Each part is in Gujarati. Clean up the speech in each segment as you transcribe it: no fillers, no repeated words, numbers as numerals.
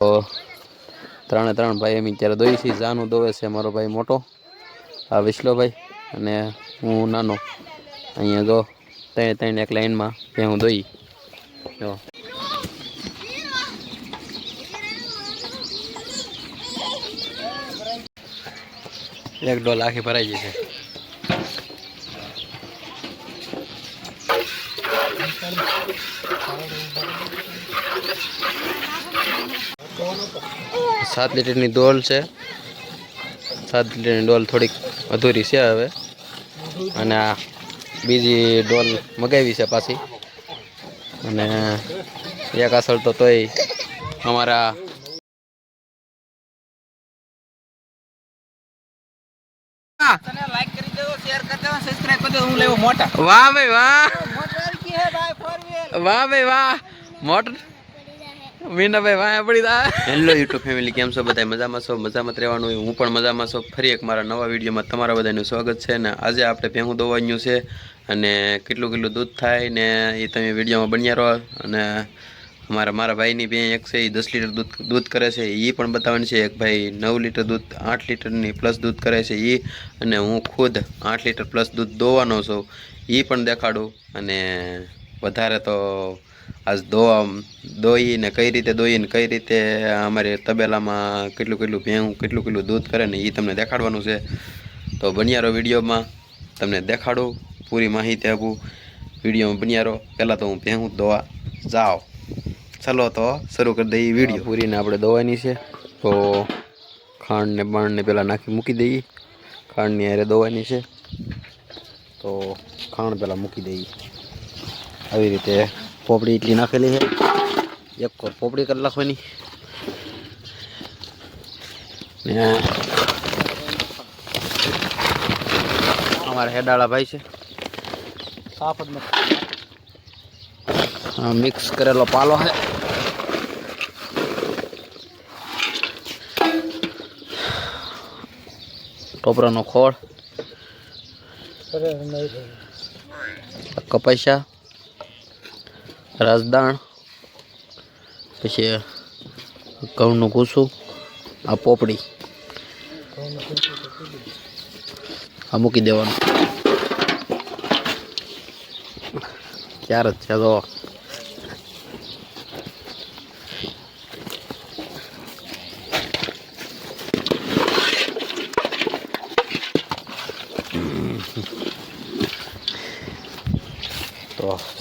તો ત્રણે ત્રણ ભાઈ એમ ત્યારે દોઈ છે. જાનું દોવે છે મારો ભાઈ મોટો, આ વિસલોભાઈ, અને હું નાનો. અહીંયા જો ત્રણે ત્રણ એક લાઈનમાં હું દોઈ. જો એક ડોલ આખી ભરાઈ જશે. સાત લીટરની ડોલ છે. 7 લીટરની ડોલ થોડીક અધૂરી છે હવે, અને આ બીજી ડોલ મગાવી છે પાછી. અને એક અસલ તો તોય અમારા લાઈક કરી દેજો, શેર કરી દેજો, સબસ્ક્રાઇબ કરી દેજો. હું લેવો મોટા. વાહ ભાઈ વાહ, મોટર કી હે ભાઈ, 4 વાહ ભાઈ વાહ, મોટર મીનાભાઈ વાહ પડી તા. હેલો યુટ્યુબ ફેમિલી, કેમ છો બધા? મજામાં છો? મજામાં રહેવાનું હોય. હું પણ મજામાં છું. ફરી એક મારા નવા વિડીયોમાં તમારા બધાનું સ્વાગત છે. ને આજે આપણે ભેહું દોવાનું છે, અને કેટલું દૂધ થાય ને એ તમે વિડીયોમાં બન્યા રહો. અને મારા ભાઈની બે એક છે, એ 10 લીટર દૂધ કરે છે, એ પણ બતાવવાનું છે. એક ભાઈ 9 લીટર દૂધ, 8 લીટરની પ્લસ દૂધ કરે છે એ, અને હું ખુદ 8 લીટર પ્લસ દૂધ દોવાનો છું, એ પણ દેખાડું. અને વધારે તો આજ દોઈને કઈ રીતે દોઈને કઈ રીતે અમારે તબેલામાં કેટલું ભેહું કેટલું દૂધ કરે ને એ તમને દેખાડવાનું છે. તો બન્યા રહો વિડીયોમાં, તમને દેખાડું, પૂરી માહિતી આપું. વિડીયોમાં બન્યા રહો. પહેલાં તો હું ભેહું દોવા જાઓ. ચાલો તો શરૂ કરી દઈએ વિડીયો. પૂરીને આપણે દોવાની છે, તો ખાંડ ને બાણ ને પહેલાં નાખી મૂકી દઈએ. ખાંડની હારે દોવાની છે, તો ખાંડ પહેલાં મૂકી દઈએ. આવી રીતે પોપડી એટલી નાખેલી છે, એક કોર પોપડી કરી નાખવાની. ને અમારા હેડાળા ભાઈ છે, મિક્સ કરેલો પાલો છે. ટોપરાનો ખોળ, કપાસ્યા, રાજદાણ, પછી ઘઉંનું કૂસું, આ પોપડી આ મૂકી દેવાનું. ચાર જ છે તો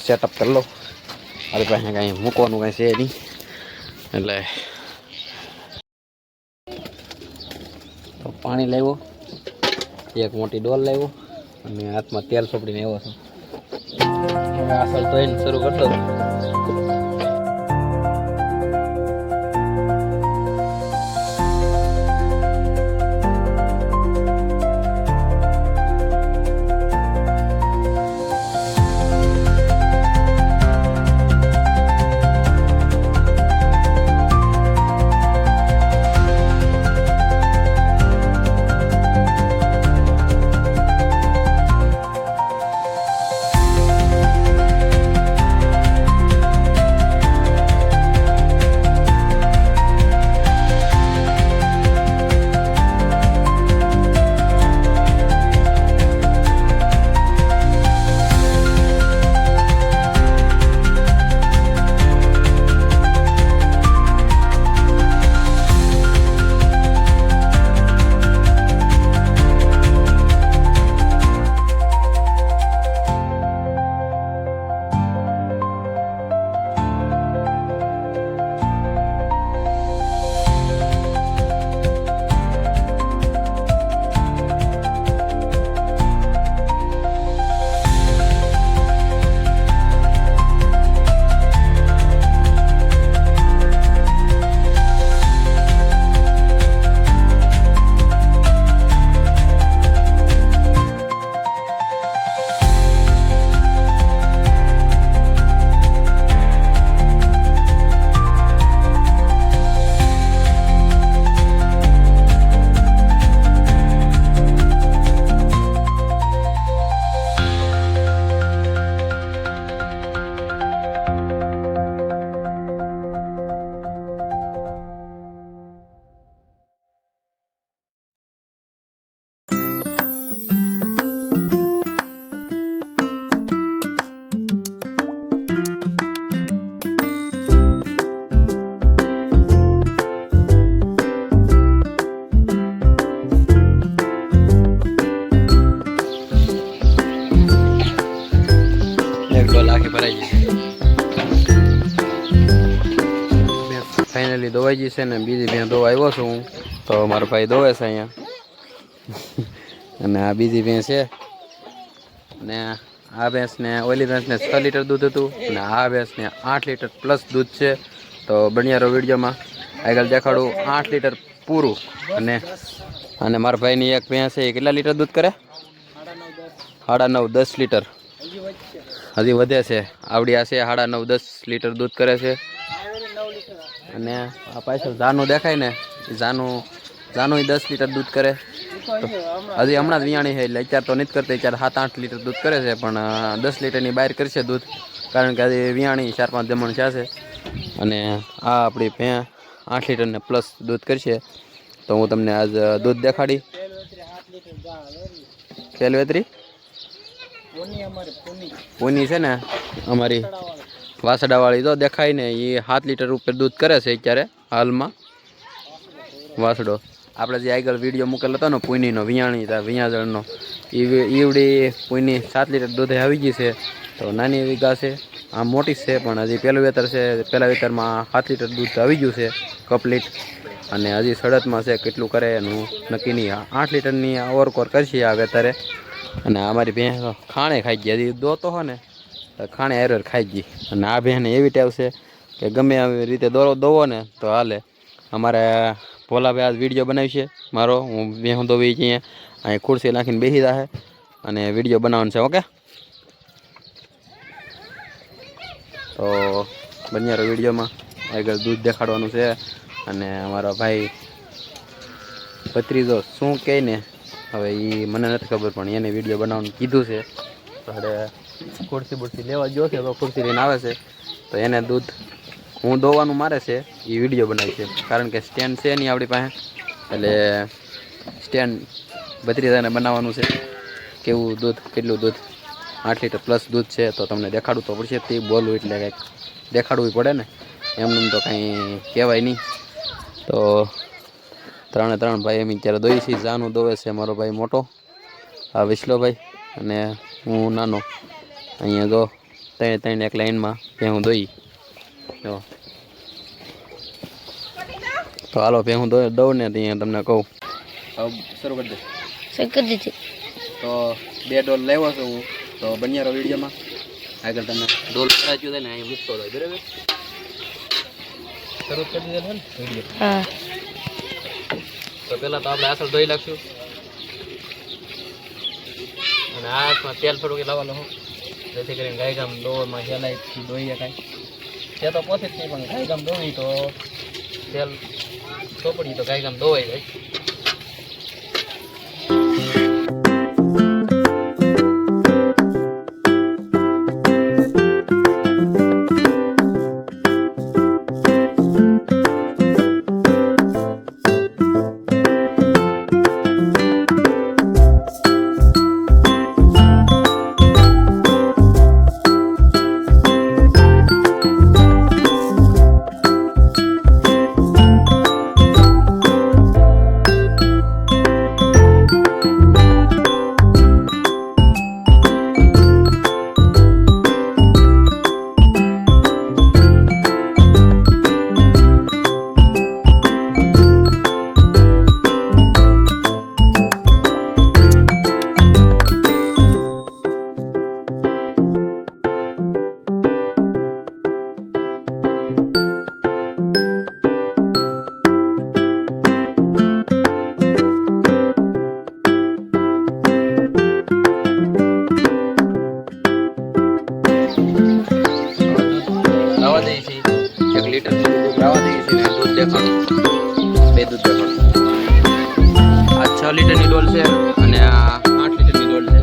સેટઅપ કરી લો. મારી પાસે કાંઈ મૂકવાનું કાંઈ છે નહીં, એટલે તો પાણી લાવ્યો, એક મોટી ડોલ લાવ્યો, અને હાથમાં તેલ સોપડીને આવ્યો છું. હવે અસલ તો એને શરૂ કરી દઉં. ધોવાઈ ગઈ છે ને બીજી ભેં ધોવા આવ્યો છું હું. તો મારો ભાઈ ધોવે છે અહીંયા. અને આ બીજી ભેંસ છે ને આ ભેંસને ઓલી ભેંસને 6 લીટર દૂધ હતું અને આ ભેંસને 8 લીટર પ્લસ દૂધ છે. તો બન્યા રહો વિડીયોમાં, આગળ દેખાડું 8 લીટર પૂરું. અને મારા ભાઈની એક ભેંસ છે એ કેટલા લીટર દૂધ કરે? 9.5 10 લીટર હજી વધે છે. આવડી આ છે 9.5 10 લીટર દૂધ કરે છે. અને આ પાછળ જાનું દેખાય ને, જાનું 10 લીટર દૂધ કરે. હજી હમણાં જ વિયાણી છે એટલે અત્યારે તો નથી કરતી, અત્યારે 7-8 લીટર દૂધ કરે છે, પણ 10 લીટરની બહાર કરશે દૂધ, કારણ કે હજી વિયાણી 4-5 જમણ છે. અને આ આપણી ભેં 8 લીટરને પ્લસ દૂધ કરશે. તો હું તમને આજ દૂધ દેખાડી. પેલવેતરી પૂની છે ને અમારી વાસડાવાળી, તો દેખાય ને એ 7 લીટર ઉપર દૂધ કરે છે અત્યારે હાલમાં. વાસડો આપણે જે આગળ વિડીયો મૂકેલો હતો ને પૂનીનો વિયાજળનો, ઈવડી પૂની 7 લીટર દૂધે આવી ગઈ છે. તો નાની એવી ગા છે, આમ મોટી છે પણ હજી પહેલું વેતર છે. પહેલા વેતરમાં 7 લીટર દૂધ આવી ગયું છે કમ્પ્લીટ. અને હજી સડતમાં છે, કેટલું કરે એનું નક્કી નહીં. 8 લીટરની ઓવરકોર કરશે આ વેતરે. અને અમારી ભેંસ ખાણે ખાઈ ગઈ, હજી દોતો હો ને ખાણે એરર ખાઈ ગઈ. અને આ ભેંસને એવી ટેવ છે કે ગમે આવી રીતે દોવો ને તો હાલે. અમારે ભોલાભાઈ આજ વિડીયો બનાવી છે મારો, હું ભેંસ દોવી છીએ અહીં ખુરશી નાખીને બેસી જાય અને વિડીયો બનાવવાનો છે. ઓકે, તો બન્યા વિડીયોમાં આગળ દૂધ દેખાડવાનું છે. અને અમારો ભાઈ ભત્રીજો શું કહે ને હવે એ મને નથી ખબર, પણ એને વિડીયો બનાવવાનું કીધું છે. તો હવે ખુરશી લેવા ગયો છે, તો ખુરશી લઈને આવે છે. તો એને દૂધ હું દોવાનું મારે છે એ વિડીયો બનાવી છે, કારણ કે સ્ટેન્ડ છે નહીં આપણી પાસે, એટલે સ્ટેન્ડ ભત્રીજાને બનાવવાનું છે. કેવું દૂધ, કેટલું દૂધ, 8 લીટર પ્લસ દૂધ છે. તો તમને દેખાડવું તો પડશે, તે બોલવું એટલે કંઈક દેખાડવું પડે ને, એમનું તો કંઈ કહેવાય નહીં. તો 3 ભાઈ એમ અત્યારે દોઈ છે. જાનું દોવે છે મારો ભાઈ મોટો, આ વિસલોભાઈ, અને હું નાનો. અહીંયા જો 3 એક લાઈનમાં ભેહું દોઈ. તો હાલો ભેહું દઉં ને ત્યાં તમને કહું. શરૂ કરી દે. તો 2 ડોલ લેવો છું હું. તો બન્યા રહો વિડીયોમાં, આગળ તમને ડોલ કરાવ્યું છે ને અહીં મૂકતો હોય. બરાબર, શરૂ કરી દીધેલું ને વિડીયો? હા. તો પહેલાં તો આપણે આસળ ધોઈ નાખશું. અને હાથમાં તેલ થોડુંક લાવવાનું હું, જેથી કરીને ગાયગામ દોવામાં સહેલાઈથી દોઈએ કાંઈ. તે તો પોતે જ નહીં, પણ ગાયગામ દોવી તો તેલ ચોપડી તો ગાયગામ દોવાઈ જાય. આ 6 લીટરની ડોલ છે અને આ 8 લીટરની ડોલ છે.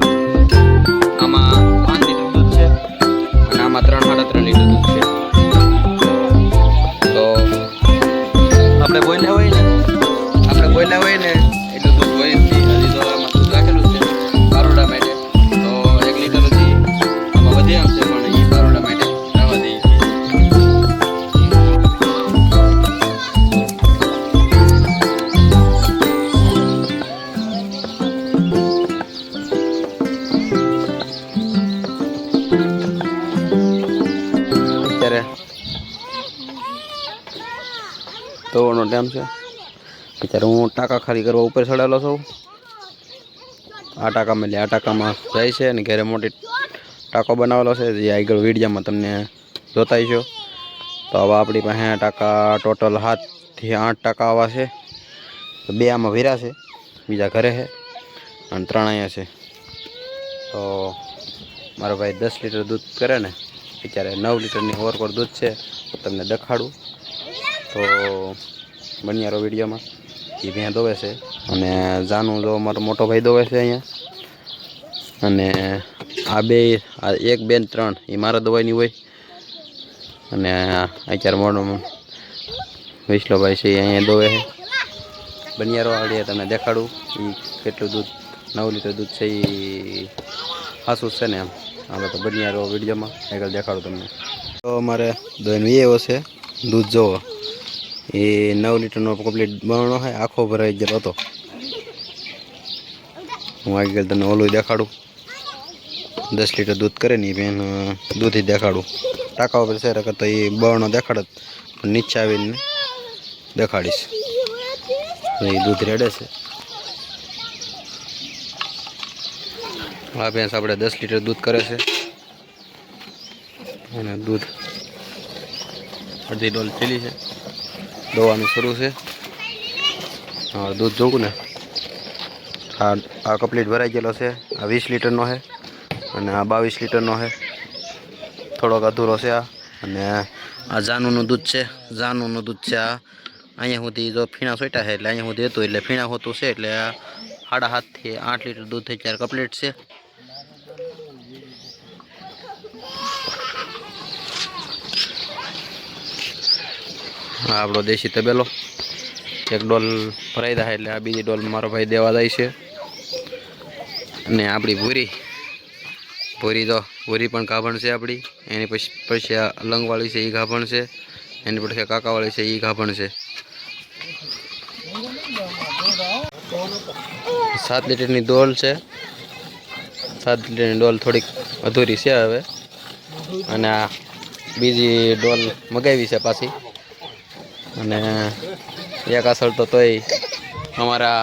આમાં 5 લીટર દૂધ છે અને આમાં 3-3.5 લીટર દૂધ છે. તો આપણે બોલ્યા હોય ને એટલું દૂધ હોય જ નહીં. હજી તો આમાં દૂધ રાખેલું છે બારોડા માટે, તો 1 લીટર હજી આમાં વધી આવશે, પણ એ બારોડા માટે રહેવા દઈએ છીએ. તો દોવાનો ટાઈમ છે અત્યારે હું ટાંકા ખાલી કરવા ઉપર ચડાવેલો છું આ ટાંકામાં એટલે આ ટાંકામાં જાય છે અને ઘરે મોટી ટાંકો બનાવેલો છે જે આગળ વિડીયોમાં તમને જોતાઈશો તો હવે આપણી પાસે ટાંકા ટોટલ 7 થી 8 ટાંકા આવા છે તો 2 આમાં વીરા છે બીજા ઘરે છે અને 3 અહીંયા છે તો મારો ભાઈ 10 લીટર દૂધ કરે ને અત્યારે 9 લીટરની ઓવરકોર દૂધ છે તો તમને દેખાડું તો બન્યારો વિડીયોમાં એ ભેં દોવે છે અને જાનું જો મારો મોટો ભાઈ દોવે છે અહીંયા અને આ 2 1 2 ને 3 એ મારા દવાની હોય અને અત્યારે મોટો વિસલોભાઈ છે એ અહીંયા દોવે છે બન્યારો આવડીએ તમને દેખાડું એ કેટલું દૂધ 9 લીટર દૂધ છે એ હાસું છે ને એમ આપણે તો બન્યારો વિડીયોમાં આગળ દેખાડું તમને તો અમારે દોઈને એવો છે દૂધ જોવો એ 9 લીટરનો કમ્પ્લીટ બનવાનો છે આખો ભરાઈ ગયેલો હતો હું આગળ તમને ઓલું દેખાડું 10 લીટર દૂધ કરે ને એ બેન દૂધ દેખાડું ટાંકા ઉપર છે કરતો એ બળનો દેખાડત પણ નીચે આવીને દેખાડીશ એ દૂધ રેડે છે આ ભેંસ આપણે 10 લીટર દૂધ કરે છે અને દૂધ અડધી ડોલ થેલી છે દોવાનું શરૂ છે હા દૂધ જોવું ને આ કમ્પ્લીટ ભરાઈ ગયેલો છે આ 20 લીટરનો છે અને આ 22 લીટરનો છે થોડોક અધૂરો છે આ અને આ જાનુનું દૂધ છે જાનુનું દૂધ છે આ અહીંયા સુધી જો ફીણા સોટ્યા છે એટલે અહીંયા સુધી હતું એટલે ફીણા હોતું છે એટલે આ 7.5 થી 8 લીટર દૂધ થઈ ત્યારે કમ્પ્લીટ છે આ આપણો દેશી તબેલો એક ડોલ ભરાઈ જાય એટલે આ બીજી ડોલ મારો ભાઈ દેવા જાય છે અને આપણી ભૂરી તો ભૂરી પણ ગાભણ છે આપણી એની પછી આ અલંગવાળી છે એ ગાભણ છે એની પછી કાકાવાળી છે એ ગાભણ છે 7 લીટરની ડોલ છે 7 લીટરની ડોલ થોડીક અધૂરી છે હવે અને આ બીજી ડોલ મગાવી છે પાછી અને એક અસર તો તોય અમારા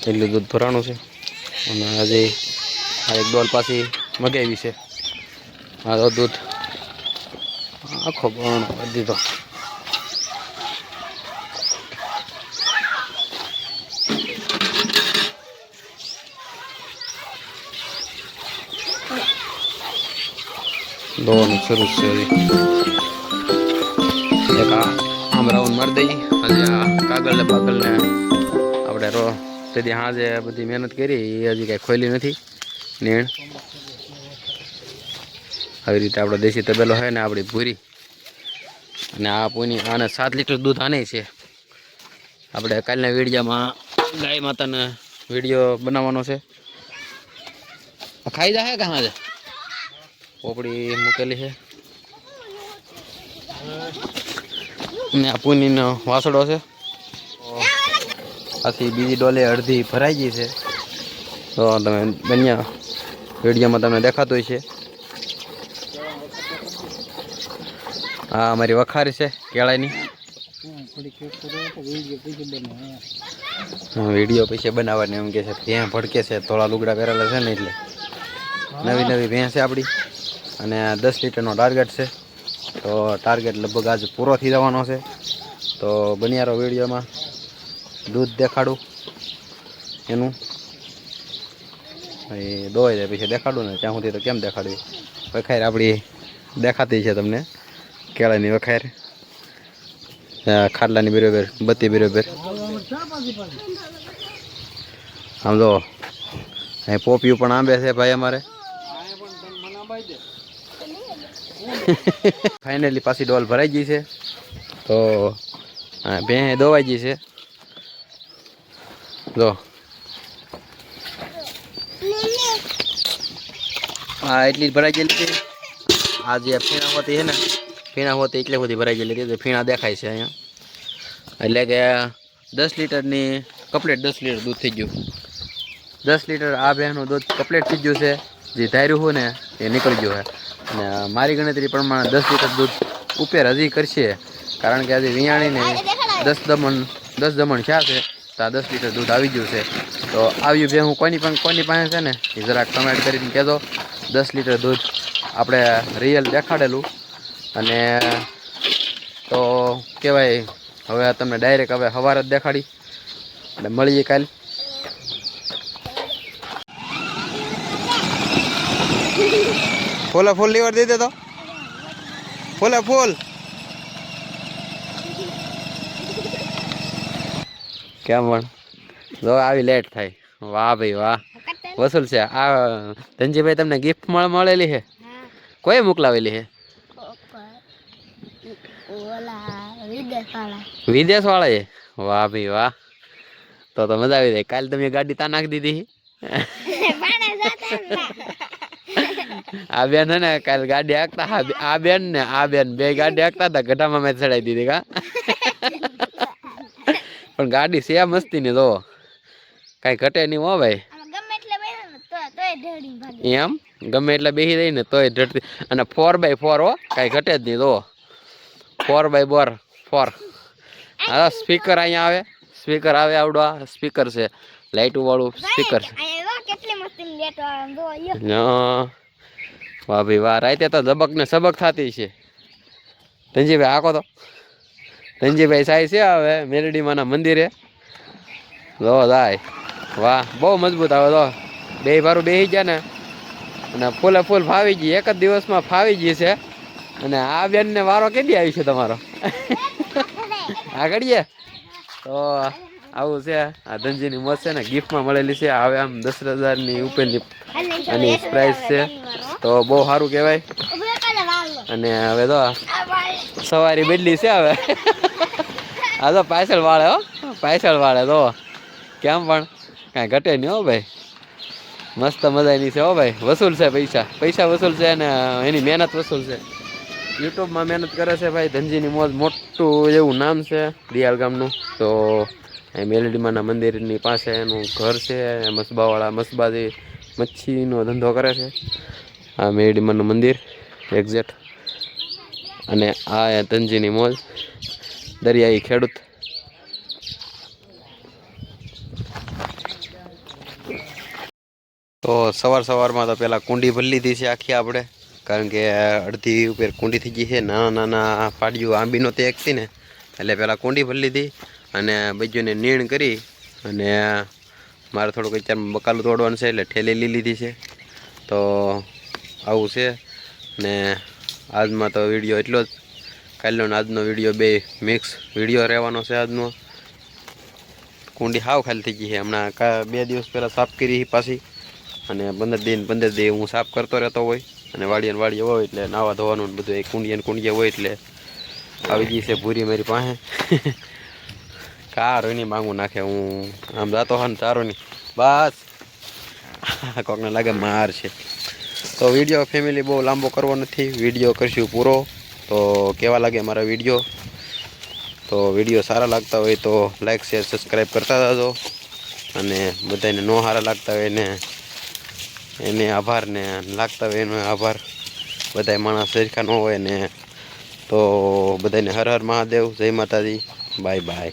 એટલું દૂધ ભરાણું છે અને હજી આ એક ડોલ પાછી મગાવી છે આ તો દૂધ આખો બરણો કરી દીધો દોવાનું શરૂ છે એક આમ રાઉન્ડ મારી દઈ હજી આ કાગળને બાગળને આપણે તેથી હાજે બધી મહેનત કરી એ હજી કાંઈ ખોલી નથી નીણ આવી રીતે આપણો દેશી તબેલો છે ને આપણી ભૂરી અને આ પૂની આને 7 લીટર દૂધ આને છે આપણે કાલના વિડીયોમાં ગાય માતાને વિડીયો બનાવવાનો છે ખાઈ જાય કहाँ છે પોપડી મૂકેલી છે ને આ પૂનીનો વાસડો છે આથી બીજી ડોલે અડધી ભરાઈ ગઈ છે તો તમે બન્યા વિડીયોમાં તમને દેખાતું હોય છે આ અમારી વખારી છે કેળાની વિડીયો પૈસા બનાવવાની એમ કે છે ત્યાં ભડકે છે થોડા લુગડા પહેરેલા છે ને એટલે નવી ભેંસ છે આપણી અને 10 લીટરનો ટાર્ગેટ છે તો ટાર્ગેટ લગભગ આજ પૂરો થઈ જવાનો છે તો બન્યારો વિડીયોમાં દૂધ દેખાડું એનું એ દોવાઈ જાય પછી દેખાડું ને ત્યાં સુધી તો કેમ દેખાડવી વખાર આપણી દેખાતી છે તમને કેળાની વખાર ખાટલાની બરોબર બત્તી બરોબર આમ જો અહીં પોપિયું પણ આંબે છે ભાઈ અમારે ફાઇનલી પાછી ડોલ ભરાઈ ગઈ છે તો ભેં દોવાઈ ગઈ છે જો હા એટલી જ ભરાઈ ગયેલી છે આ જે ફીણા હોતી છે ને ફીણા હોતી એટલે બધી ભરાઈ ગયેલી છે ફીણા દેખાય છે અહીંયા એટલે કે 10 લીટરની કમ્પ્લીટ 10 લીટર દૂધ થઈ ગયું 10 લીટર આ ભેંસનું દૂધ કમ્પ્લીટ થઈ ગયું છે જે ધાર્યું હોય ને એ નીકળી ગયું છે ને મારી ગણતરી પ્રમાણે 10 લીટર દૂધ ઉપર હજી કરશે, કારણ કે હજી વિયાણીને 10 દમણ થયા છે તો આ 10 લીટર દૂધ આવી ગયું છે. તો આવ્યું બે હું કોની પાસે છે ને એ જરાક કમેન્ટ કરીને કહેજો. 10 લીટર દૂધ આપણે રિયલ દેખાડેલું. અને તો કહેવાય હવે તમને ડાયરેક્ટ હવે સવારે જ દેખાડી અને મળીએ કાલે. ફૂલ લીવર દઈ દે તો ફૂલ કેમ પણ જો આવી લેટ થાય. વાહ ભાઈ વાહ, વસૂલ છે. આ ધનજીભાઈ તમને ગિફ્ટ મળેલી છે? કોઈ મોકલાવેલી છે? વિદેશ વાળા એ? વાહ ભાઈ વાહ, તો મજા આવી જાય. કાલે તમે ગાડી તા નાખી દીધી. આ બેન હે ને કાલે ગાડી હાંકતા, આ બેન ને આ બેન બે ગાડી હાંકતા હતા, ગઢામાં મેં ચડાવી દીધી. કા પણ ગાડી છે મસ્તી ની, જો કઈ ઘટે નહીં હો ભાઈ. એમ ગમે એટલે બેસી રહી ને તોય ઢટતી. અને 4x4 હો, કઈ ઘટે જ નહીં. જો 4x4. હા સ્પીકર અહીંયા આવે, સ્પીકર આવે આવડો. આ સ્પીકર છે, લાઇટું વાળું સ્પીકર છે. વાહ ભાઈ વાહ, રાતે તો ધબક ને સબક થતી છે. ધનજીભાઈ આખો તો ધનજીભાઈ સાઈ છે હવે મેરડીમાના મંદિરે. જો જાય વાહ, બહુ મજબૂત આવે. તો બે ભારું બેસી ગયા ને અને ફૂલે ફૂલ ફાવી ગઈ, એક જ દિવસમાં ફાવી ગઈ છે. અને આ બેન ને વારો કેદી આવી છે તમારો? આગળ તો આવું છે. આ ધનજીની મોજ છે ને ગિફ્ટમાં મળેલી છે. હવે આમ 10,000ની ઉપરની અને પ્રાઇસ છે, તો બહુ સારું કહેવાય. અને હવે તો સવારી બદલી છે હવે. હા તો પાછળ વાળે હો, પાછળ વાળે તો કેમ પણ કાંઈ ઘટે નહીં હો ભાઈ. મસ્ત મજાની છે હો ભાઈ. વસૂલ છે પૈસા વસૂલ છે અને એની મહેનત વસૂલ છે. યુટ્યુબમાં મહેનત કરે છે ભાઈ. ધનજીની મોજ મોટું એવું નામ છે દિયાલ ગામનું. તો એ મેલડીમાના મંદિરની પાસે એનું ઘર છે. મસબાવાળા મસબાથી મચ્છીનો ધંધો કરે છે. આ મેલડીમાનું મંદિર એક્ઝેક્ટ. અને આ ધનજીની મોજ દરિયાઈ ખેડૂત. તો સવારમાં તો પેલા કુંડી ભરી લીધી છે આખી આપણે, કારણ કે અડધી ઉપર કુંડી થઈ ગઈ છે. નાના પાડીઓ આંબી નહોતી એકતી ને, એટલે પેલા કુંડી ભરી લીધી અને બીજુને નીણ કરી. અને મારે થોડુંક અત્યારમાં બકાલું તોડવાનું છે એટલે ઠેલી લીધી છે. તો આવું છે. ને આજમાં તો વિડીયો એટલો જ. કાલનો ને આજનો વિડીયો બે મિક્સ વિડીયો રહેવાનો છે આજનો. કુંડી હાવ ખાલી થઈ ગઈ છે. હમણાં 2 દિવસ પહેલાં સાફ કરી પાછી, અને 15 દી હું સાફ કરતો રહેતો હોય. અને વાડીએ હોય એટલે નાવા ધોવાનું બધું એ કુંડિયા હોય એટલે આવી ગઈ છે ભૂરી મારી પાસે. કા રોની માંગુ નાખે. હું આમ જાતો હા ને ચારોની બસ કોકને લાગે માર છે. તો વિડીયો ફેમિલી બહુ લાંબો કરવો નથી, વિડીયો કરશું પૂરો. તો કેવા લાગે મારા વિડીયો? તો વિડીયો સારા લાગતા હોય તો લાઈક શેર સબસ્ક્રાઈબ કરતા જાજો. અને બધાને ન સારા લાગતા હોય એને આભાર, ને લાગતા હોય એનો આભાર. બધા માણસ સરખા ન હોય ને. તો બધાને હર હર મહાદેવ, જય માતાજી, બાય બાય.